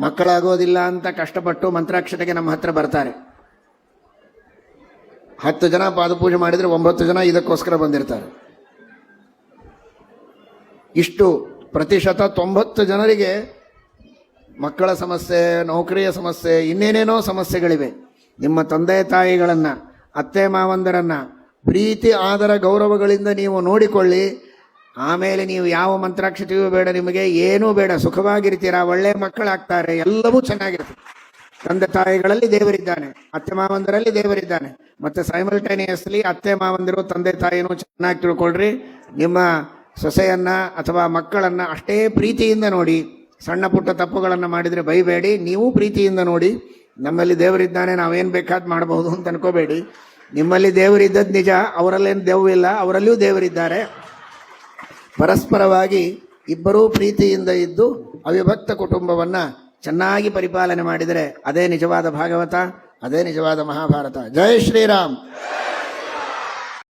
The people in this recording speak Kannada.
ಮಕ್ಕಳಾಗೋದಿಲ್ಲ ಅಂತ ಕಷ್ಟಪಟ್ಟು ಮಂತ್ರಾಕ್ಷತೆಗೆ ನಮ್ಮ ಹತ್ರ ಬರ್ತಾರೆ. 10 ಜನ ಪಾದಪೂಜೆ ಮಾಡಿದರೆ 9 ಜನ ಇದಕ್ಕೋಸ್ಕರ ಬಂದಿರ್ತಾರೆ. ಇಷ್ಟು ಪ್ರತಿಶತ 90 ಜನರಿಗೆ ಮಕ್ಕಳ ಸಮಸ್ಯೆ, ನೌಕರಿಯ ಸಮಸ್ಯೆ, ಇನ್ನೇನೇನೋ ಸಮಸ್ಯೆಗಳಿವೆ. ನಿಮ್ಮ ತಂದೆ ತಾಯಿಗಳನ್ನು, ಅತ್ತೆ ಮಾವಂದರನ್ನು ಪ್ರೀತಿ ಆದರ ಗೌರವಗಳಿಂದ ನೀವು ನೋಡಿಕೊಳ್ಳಿ. ಆಮೇಲೆ ನೀವು ಯಾವ ಮಂತ್ರಾಕ್ಷತೆಯೂ ಬೇಡ, ನಿಮಗೆ ಏನೂ ಬೇಡ, ಸುಖವಾಗಿರ್ತೀರ, ಒಳ್ಳೆ ಮಕ್ಕಳಾಗ್ತಾರೆ, ಎಲ್ಲವೂ ಚೆನ್ನಾಗಿರ್ತದೆ. ತಂದೆ ತಾಯಿಗಳಲ್ಲಿ ದೇವರಿದ್ದಾನೆ, ಅತ್ತೆ ಮಾವಂದರಲ್ಲಿ ದೇವರಿದ್ದಾನೆ. ಮತ್ತು ಸೈಮಲ್ಟೇನಿಯಸ್ಲಿ ಅತ್ತೆ ಮಾವಂದಿರು ತಂದೆ ತಾಯಿನೂ ಚೆನ್ನಾಗಿ ತಿಳ್ಕೊಳ್ರಿ. ನಿಮ್ಮ ಸೊಸೆಯನ್ನು ಅಥವಾ ಮಕ್ಕಳನ್ನು ಅಷ್ಟೇ ಪ್ರೀತಿಯಿಂದ ನೋಡಿ. ಸಣ್ಣ ಪುಟ್ಟ ತಪ್ಪುಗಳನ್ನು ಮಾಡಿದರೆ ಬೈಬೇಡಿ, ನೀವು ಪ್ರೀತಿಯಿಂದ ನೋಡಿ. ನಮ್ಮಲ್ಲಿ ದೇವರಿದ್ದಾನೆ, ನಾವೇನು ಬೇಕಾದ್ ಮಾಡಬಹುದು ಅಂತ ಅನ್ಕೋಬೇಡಿ. ನಿಮ್ಮಲ್ಲಿ ದೇವರಿದ್ದದ್ದು ನಿಜ, ಅವರಲ್ಲೇನು ದೆವ್ವಿಲ್ಲ, ಅವರಲ್ಲಿಯೂ ದೇವರಿದ್ದಾರೆ. ಪರಸ್ಪರವಾಗಿ ಇಬ್ಬರೂ ಪ್ರೀತಿಯಿಂದ ಇದ್ದು ಅವಿಭಕ್ತ ಕುಟುಂಬವನ್ನು ಚೆನ್ನಾಗಿ ಪರಿಪಾಲನೆ ಮಾಡಿದರೆ ಅದೇ ನಿಜವಾದ ಭಾಗವತ, ಅದೇ ನಿಜವಾದ ಮಹಾಭಾರತ. ಜೈ ಶ್ರೀರಾಮ್.